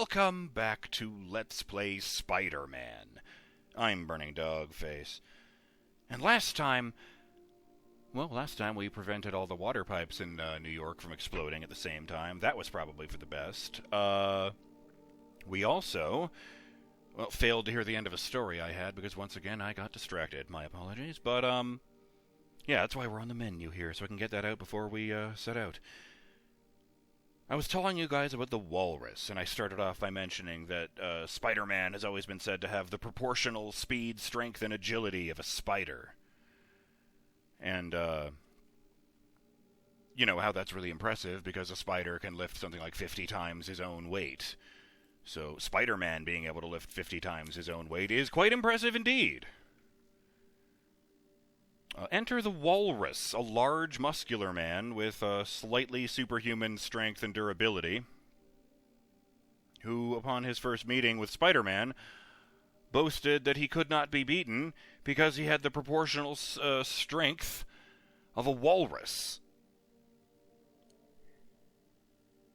welcome back to Let's Play Spider-Man. I'm BurningDogFace. And last time we prevented all the water pipes in New York from exploding at the same time. That was probably for the best. We also, failed to hear the end of a story I had because once again I got distracted. My apologies. But, yeah, that's why we're on the menu here, so I can get that out before we set out. I was telling you guys about the walrus, and I started off by mentioning that Spider-Man has always been said to have the proportional speed, strength, and agility of a spider. And, you know, how that's really impressive, because a spider can lift something like 50 times his own weight. So Spider-Man being able to lift 50 times his own weight is quite impressive indeed. Enter the Walrus, a large, muscular man with slightly superhuman strength and durability, who, upon his first meeting with Spider-Man, boasted that he could not be beaten because he had the proportional strength of a walrus.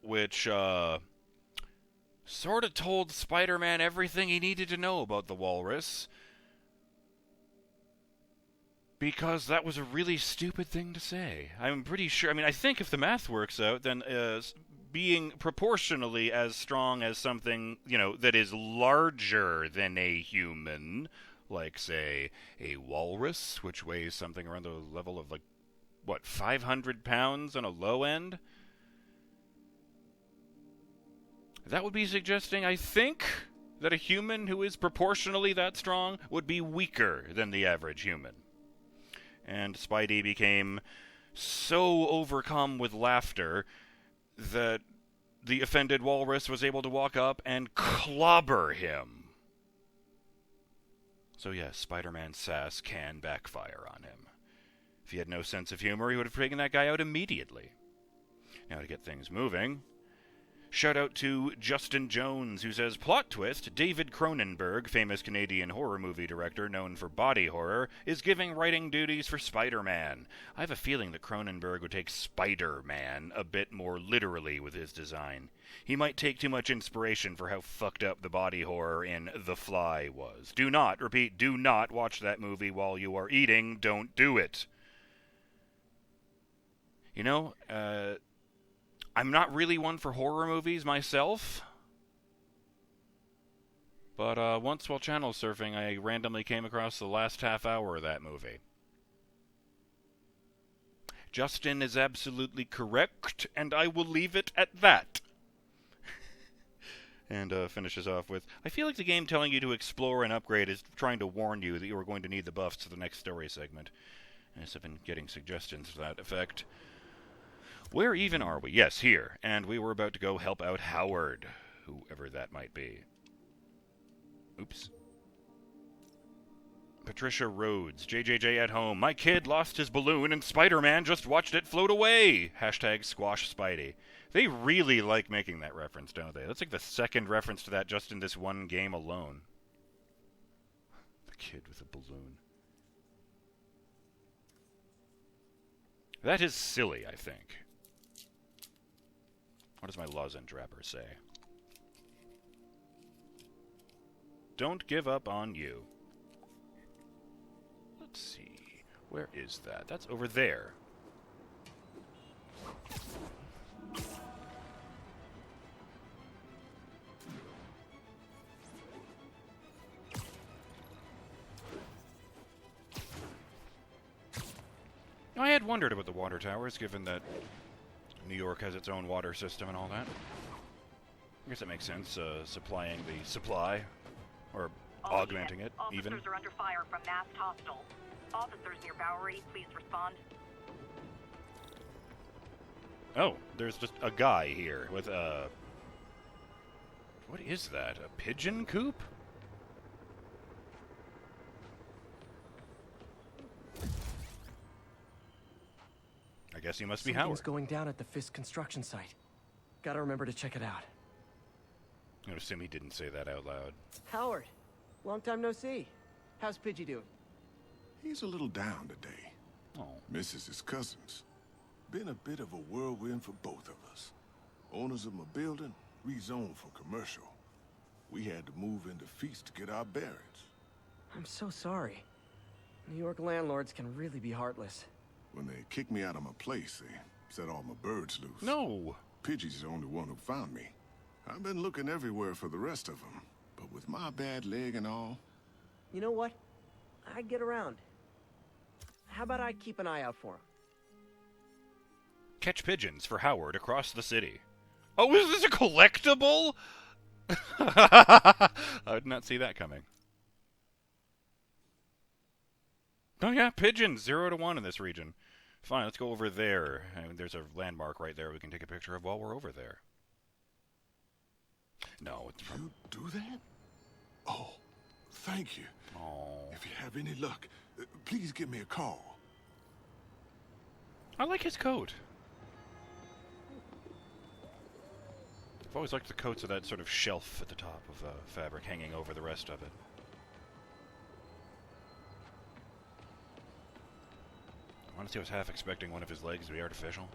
Which, sort of told Spider-Man everything he needed to know about the walrus, because that was a really stupid thing to say. I'm pretty sure, I think if the math works out, then being proportionally as strong as something, you know, that is larger than a human, like, say, a walrus, which weighs something around the level of, like, 500 pounds on a low end? That would be suggesting, I think, that a human who is proportionally that strong would be weaker than the average human. And Spidey became so overcome with laughter that the offended walrus was able to walk up and clobber him. So yes, Spider-Man's sass can backfire on him. If he had no sense of humor, he would have taken that guy out immediately. Now, to get things moving, shout out to Justin Jones, who says, plot twist, David Cronenberg, famous Canadian horror movie director known for body horror, is giving writing duties for Spider-Man. I have a feeling that Cronenberg would take Spider-Man a bit more literally with his design. He might take too much inspiration for how fucked up the body horror in The Fly was. Do not, repeat, do not watch that movie while you are eating. Don't do it. You know, I'm not really one for horror movies myself, but once while channel surfing, I randomly came across the last half hour of that movie. Justin is absolutely correct, and I will leave it at that. And finishes off with, I feel like the game telling you to explore and upgrade is trying to warn you that you are going to need the buffs to the next story segment. Yes, I've been getting suggestions to that effect. Where even are we? Yes, here. And we were about to go help out Howard, whoever that might be. Oops. Patricia Rhodes, JJJ at home. My kid lost his balloon and Spider-Man just watched it float away. Hashtag squash Spidey. They really like making that reference, don't they? That's like the second reference to that just in this one game alone. The kid with a balloon. That is silly, I think. What does my lozenge wrapper say? Don't give up on you. Let's see. Where is that? That's over there. I had wondered about the water towers, given that New York has its own water system and all that. I guess that makes sense, supplying the supply, or augmenting it, even. Officers are under fire from masked hostiles. Officers near Bowery, please respond. Oh, there's just a guy here with a... What is that? A pigeon coop? I guess he must be Howard. Something's going down at the Fisk construction site. Gotta remember to check it out. I'm gonna assume he didn't say that out loud. Howard, long time no see. How's Pidgey doing? He's a little down today. Oh. Misses his cousins. Been a bit of a whirlwind for both of us. Owners of my building rezoned for commercial. We had to move into Feast to get our bearings. I'm so sorry. New York landlords can really be heartless. When they kicked me out of my place, they set all my birds loose. No. Pigeon's the only one who found me. I've been looking everywhere for the rest of them, but with my bad leg and all... You know what? I'd get around. How about I keep an eye out for him? Catch pigeons for Howard across the city. Oh, is this a collectible? I did not see that coming. Oh yeah, pigeons, 0 to 1 in this region. Fine, let's go over there. I mean, there's a landmark right there we can take a picture of while we're over there. No, it's from... You do that? Oh, thank you. Oh. If you have any luck, please give me a call. I like his coat. I've always liked the coats of that sort of shelf at the top of fabric hanging over the rest of it. Honestly, I was half expecting one of his legs to be artificial.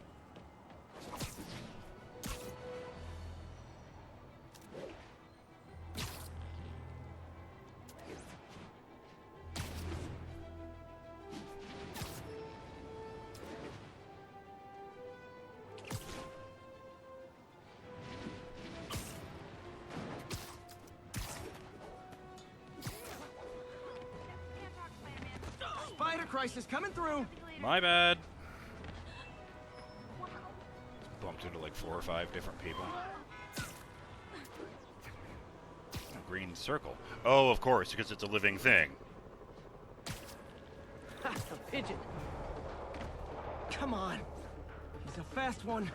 Spider crisis coming through! My bad. Bumped into like 4 or 5 different people. A green circle. Oh, of course, because it's a living thing. Ha! A pigeon! Come on! He's a fast one.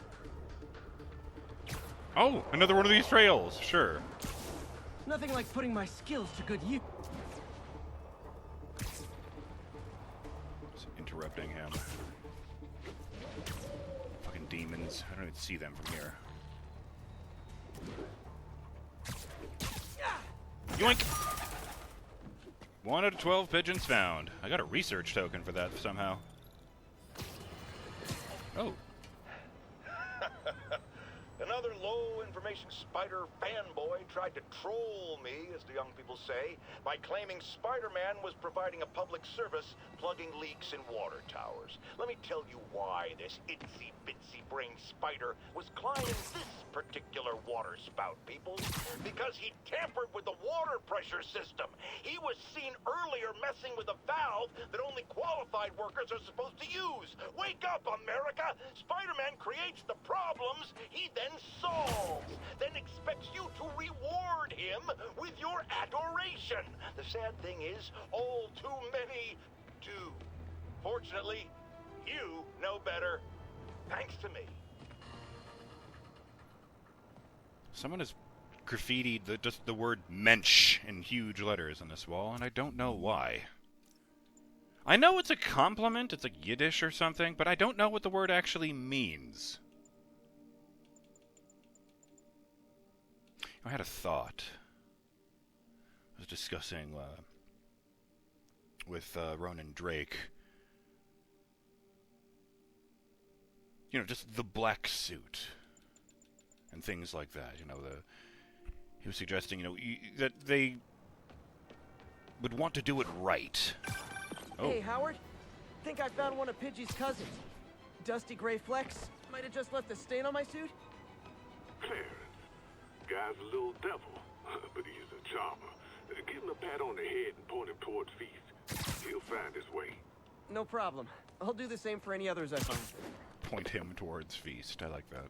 Oh, another one of these trails. Sure. Nothing like putting my skills to good use. Just interrupting him. Fucking demons. I don't even see them from here. Yoink! 1 out of 12 pigeons found. I got a research token for that somehow. Oh. Another low-information spider fanboy tried to troll me, as the young people say, by claiming Spider-Man was providing a public service plugging leaks in water towers. Let me tell you why this itsy-bitsy-brained spider was climbing this particular water spout, people. Because he tampered with the water pressure system. He was seen earlier messing with a valve that only qualified workers are supposed to use. Wake up, America! Spider-Man creates the problems he then solves, then expects you to reward him with your adoration. The sad thing is, all too many do. Fortunately, you know better, thanks to me. Someone has graffitied just the word mensch in huge letters on this wall, and I don't know why. I know it's a compliment, it's like Yiddish or something, but I don't know what the word actually means. I had a thought. I was discussing with Ronan Drake. You know, just the black suit and things like that. You know, he was suggesting, you know, that they would want to do it right. Oh. Hey, Howard. Think I found one of Pidgey's cousins. Dusty gray flecks. Might have just left a stain on my suit. Clarence. Guy's a little devil, but he's a charmer. Give him a pat on the head and point him towards Feast. He'll find his way. No problem. I'll do the same for any others I find. Point him towards Feast. I like that.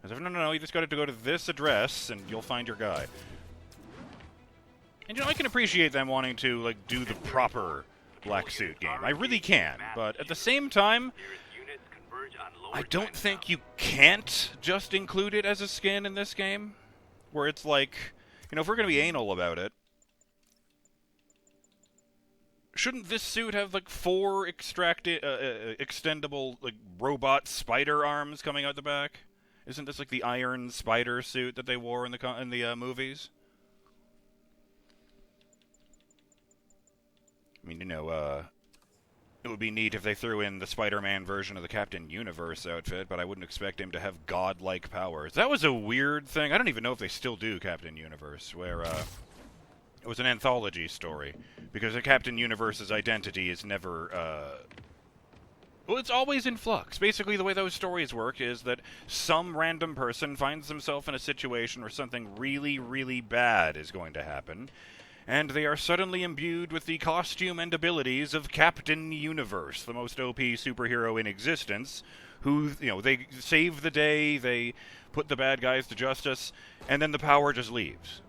I said, no, you just got to go to this address and you'll find your guy. And you know, I can appreciate them wanting to like do the proper black suit game. I really can, but at the same time, I don't think you can't just include it as a skin in this game, where it's like, you know, if we're going to be anal about it, shouldn't this suit have like 4 extendable like robot spider arms coming out the back? Isn't this like the Iron Spider suit that they wore in the movies? I mean, you know, It would be neat if they threw in the Spider-Man version of the Captain Universe outfit, but I wouldn't expect him to have godlike powers. That was a weird thing. I don't even know if they still do Captain Universe, where it was an anthology story, because the Captain Universe's identity is never, well, it's always in flux. Basically, the way those stories work is that some random person finds themselves in a situation where something really, really bad is going to happen, and they are suddenly imbued with the costume and abilities of Captain Universe, the most OP superhero in existence, who, they save the day, they put the bad guys to justice, and then the power just leaves.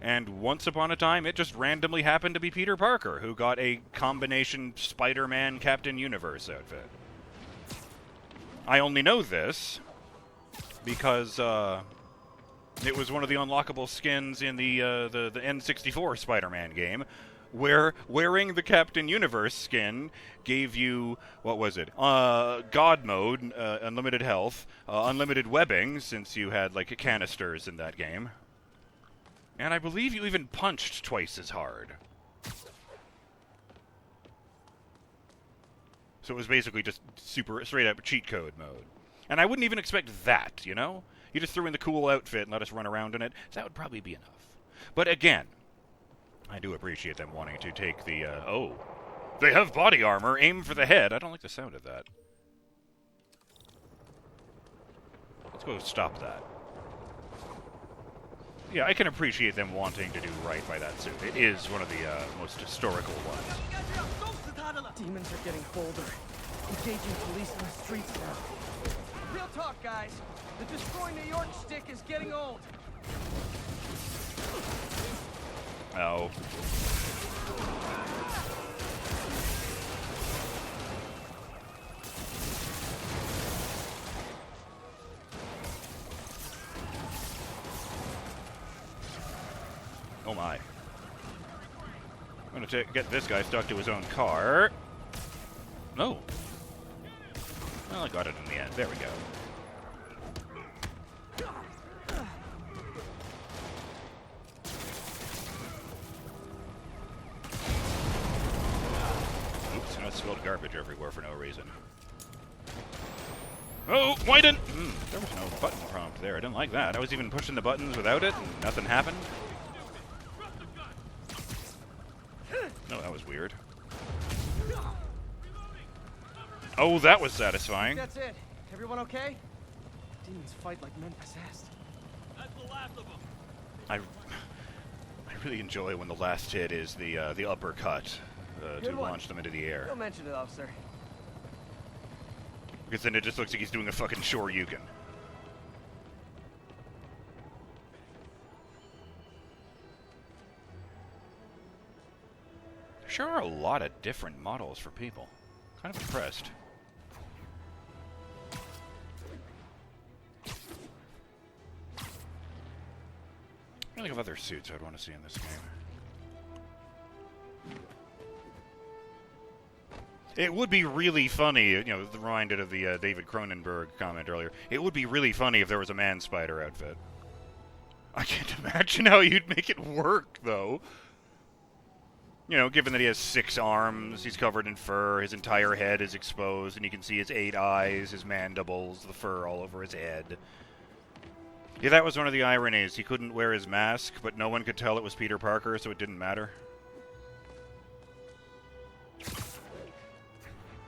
And once upon a time, it just randomly happened to be Peter Parker, who got a combination Spider-Man Captain Universe outfit. I only know this because it was one of the unlockable skins in the N64 Spider-Man game, where wearing the Captain Universe skin gave you, what was it, God mode, unlimited health, unlimited webbing, since you had, canisters in that game. And I believe you even punched twice as hard. So it was basically just super straight-up cheat code mode. And I wouldn't even expect that, You just threw in the cool outfit and let us run around in it. So that would probably be enough. But again, I do appreciate them wanting to take the, they have body armor, aim for the head. I don't like the sound of that. Let's go stop that. Yeah, I can appreciate them wanting to do right by that suit. It is one of the most historical ones. Demons are getting bolder. Engaging police in the streets now. Real talk, guys. The Destroy New York shtick is getting old. Oh. Oh my. I'm gonna get this guy stuck to his own car. No. Well, I got it in the end. There we go. Oops, and I spilled garbage everywhere for no reason. Oh, why didn't... there was no button prompt there. I didn't like that. I was even pushing the buttons without it, and nothing happened. No, that was weird. Oh, that was satisfying. That's it. Everyone okay? Demons fight like men possessed. That's the last of them. I really enjoy when the last hit is the uppercut to launch them into the air. Don't mention it, officer. Because then it just looks like he's doing a fucking Shoryuken. There sure are a lot of different models for people. Kind of impressed. I think of other suits I'd want to see in this game. It would be really funny, reminded of the David Cronenberg comment earlier. It would be really funny if there was a man spider outfit. I can't imagine how you'd make it work, though. Given that he has 6 arms, he's covered in fur, his entire head is exposed, and you can see his 8 eyes, his mandibles, the fur all over his head. Yeah, that was one of the ironies. He couldn't wear his mask, but no one could tell it was Peter Parker, so it didn't matter.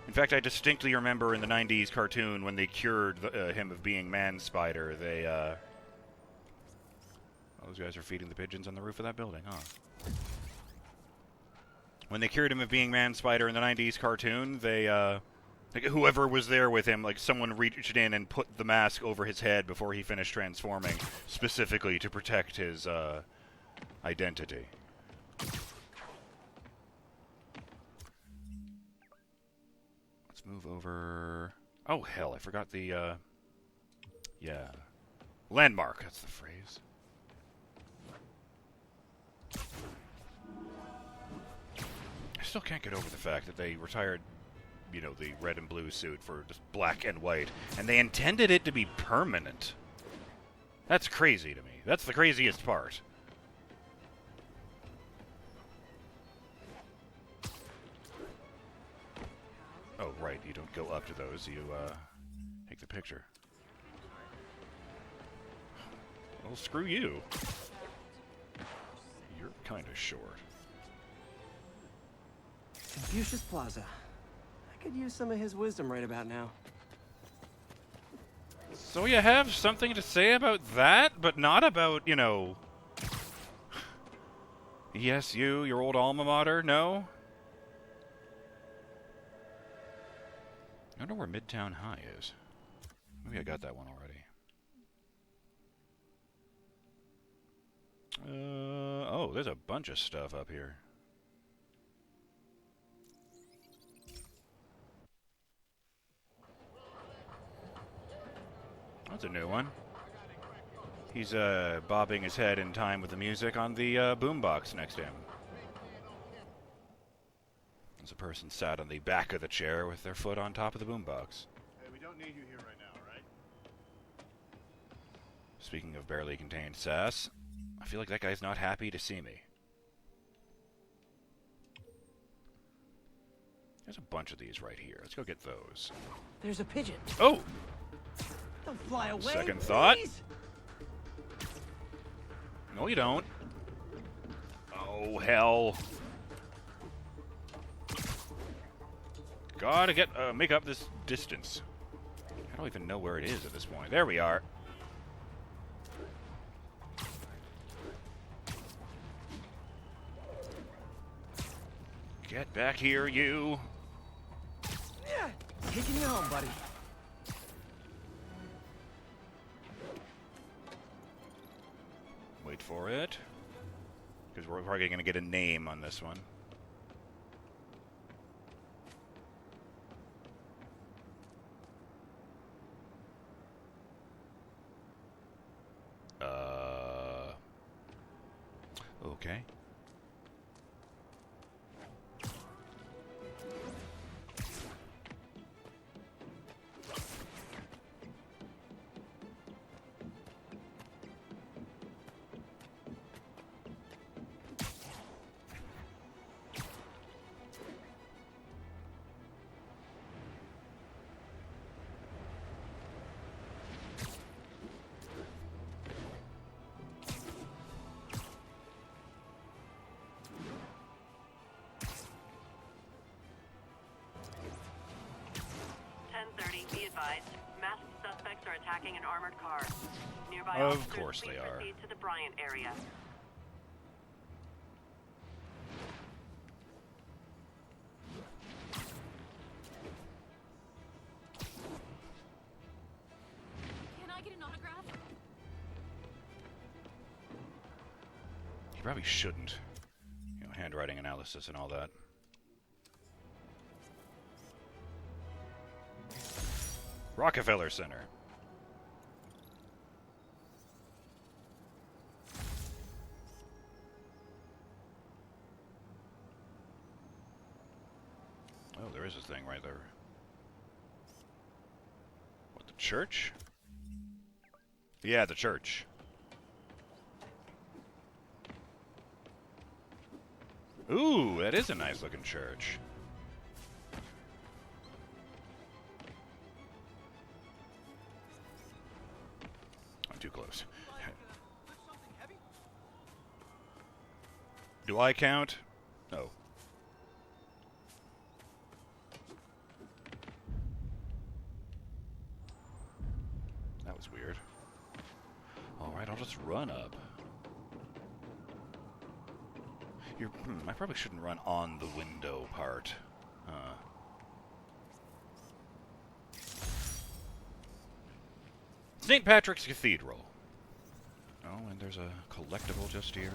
In fact, I distinctly remember in the 90s cartoon when they cured him of being Man-Spider, they, those guys are feeding the pigeons on the roof of that building, huh? When they cured him of being Man-Spider in the 90s cartoon, they, whoever was there with him, someone reached in and put the mask over his head before he finished transforming, specifically to protect his, identity. Let's move over... Oh, hell, I forgot the, yeah. Landmark, that's the phrase. I still can't get over the fact that they retired, the red and blue suit for just black and white, and they intended it to be permanent. That's crazy to me. That's the craziest part. Oh, right, you don't go up to those, you, take the picture. Well, screw you. You're kind of short. Confucius Plaza. I could use some of his wisdom right about now. So you have something to say about that, but not about, you know... ESU, your old alma mater? No? I wonder where Midtown High is. Maybe I got that one already. Oh, there's a bunch of stuff up here. That's a new one. He's bobbing his head in time with the music on the boombox next to him. As a person sat on the back of the chair with their foot on top of the boombox. Hey, we don't need you here right now, right? Speaking of barely contained sass, I feel like that guy's not happy to see me. There's a bunch of these right here. Let's go get those. There's a pigeon. Oh! Don't fly away. Second please. thought. No, you don't. Oh, hell. Gotta get, make up this distance. I don't even know where it is at this point. There we are. Get back here, you. Yeah, taking you home, buddy. Wait for it. Because we're probably going to get a name on this one. Okay. Be advised, masked suspects are attacking an armored car. Nearby Of officers, course please they are. proceed to the Bryant area. Can I get an autograph? You probably shouldn't. You know, handwriting analysis and all that. Rockefeller Center. Oh, there is a thing right there. What, the church? Yeah, the church. Ooh, that is a nice looking church. Too close. Do I count? No. That was weird. Alright, I'll just run up. I probably shouldn't run on the window part. St. Patrick's Cathedral. Oh, and there's a collectible just here.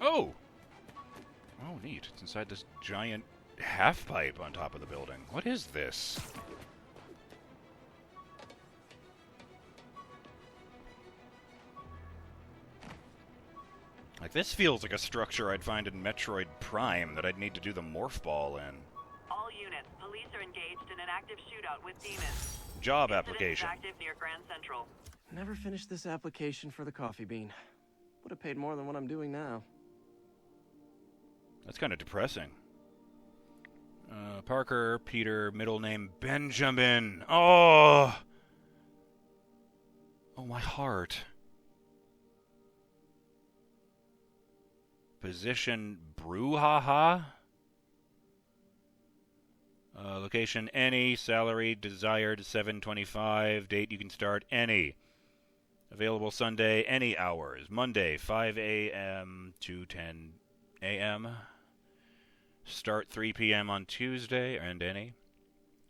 Oh! Oh, neat. It's inside this giant half-pipe on top of the building. What is this? Like, this feels like a structure I'd find in Metroid Prime that I'd need to do the morph ball in. All units, police are engaged in an active shootout with demons. Job Incident is application. active near Grand Central. Never finished this application for the coffee bean. Would have paid more than what I'm doing now. That's kind of depressing. Parker, Peter, middle name Benjamin. Oh, my heart. Position brouhaha. Location any. Salary desired $7.25. Date you can start any. Available Sunday any hours. Monday 5 a.m. to 10 a.m. Start 3 p.m. on Tuesday and any.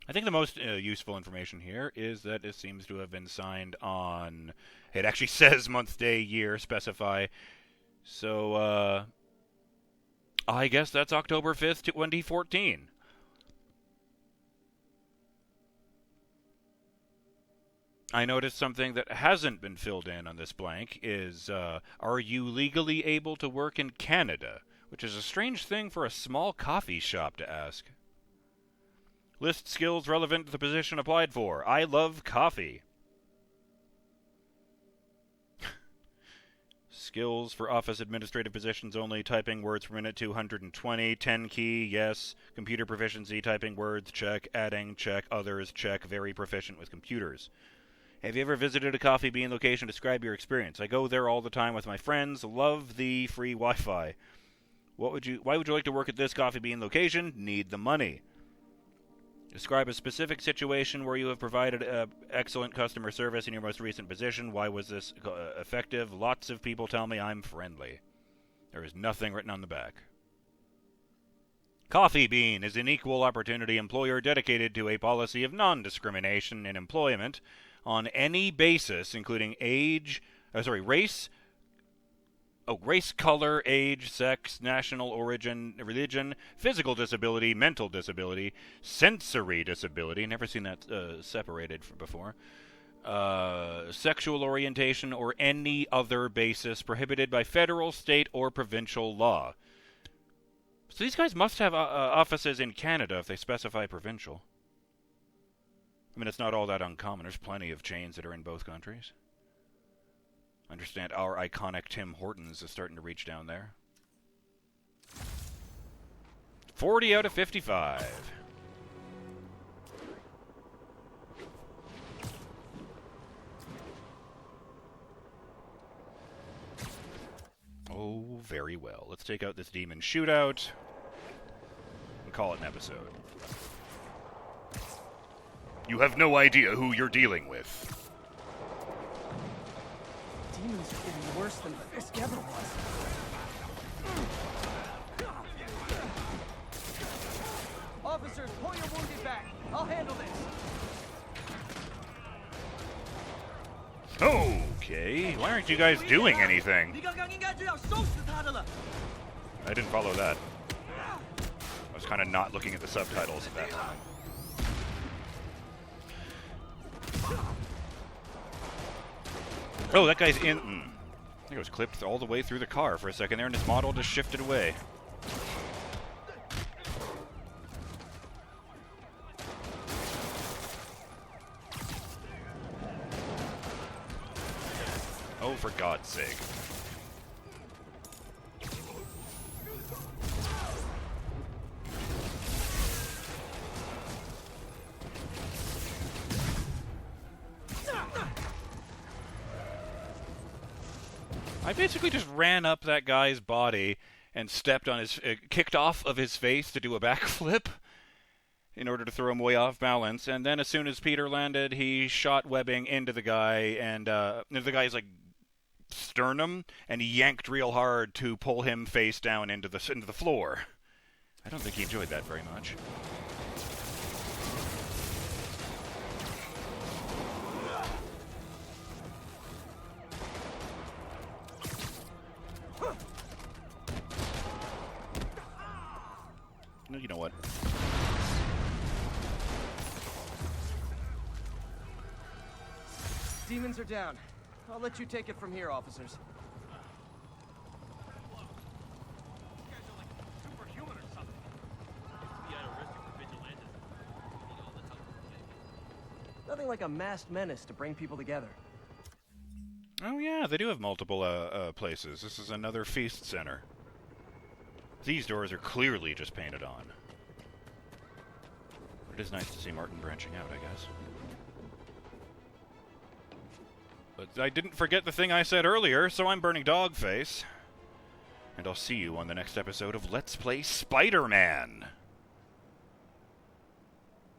I think the most useful information here is that it seems to have been signed on... It actually says month, day, year, specify. So, I guess that's October 5th, 2014. I noticed something that hasn't been filled in on this blank is, are you legally able to work in Canada? Which is a strange thing for a small coffee shop to ask. List skills relevant to the position applied for. I love coffee. Skills for office administrative positions only. Typing words per minute 220. 10 key, yes. Computer proficiency, typing words, check. Adding, check. Others, check. Very proficient with computers. Have you ever visited a Coffee Bean location? Describe your experience. I go there all the time with my friends. Love the free Wi-Fi. Why would you like to work at this Coffee Bean location? Need the money. Describe a specific situation where you have provided excellent customer service in your most recent position. Why was this effective? Lots of people tell me I'm friendly. There is nothing written on the back. Coffee Bean is an equal opportunity employer dedicated to a policy of non-discrimination in employment on any basis, including race, color, age, sex, national origin, religion, physical disability, mental disability, sensory disability, never seen that separated before, sexual orientation, or any other basis prohibited by federal, state, or provincial law. So these guys must have offices in Canada if they specify provincial. I mean, it's not all that uncommon. There's plenty of chains that are in both countries. Understand our iconic Tim Hortons is starting to reach down there. 40 out of 55. Oh, very well. Let's take out this demon shootout and call it an episode. You have no idea who you're dealing with. Demons are getting worse than Fisk ever was. Officers, pull your wounded back. I'll handle this. Okay, why aren't you guys doing anything? I didn't follow that. I was kind of not looking at the subtitles at that time. Oh, that guy's in... I think it was clipped all the way through the car for a second there, and his model just shifted away. Oh, for God's sake. I basically just ran up that guy's body and stepped on his... kicked off of his face to do a backflip in order to throw him way off balance. And then as soon as Peter landed, he shot webbing into the guy, and the guy's, like, sternum, and he yanked real hard to pull him face down into the floor. I don't think he enjoyed that very much. You know what? Demons are down. I'll let you take it from here, officers. Nothing like a masked menace to bring people together. Oh yeah, they do have multiple places. This is another feast center. These doors are clearly just painted on. It is nice to see Martin branching out, I guess. But I didn't forget the thing I said earlier, so I'm BurningDogFace. And I'll see you on the next episode of Let's Play Spider-Man.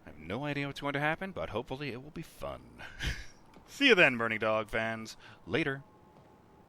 I have no idea what's going to happen, but hopefully it will be fun. See you then, Burning Dog fans. Later.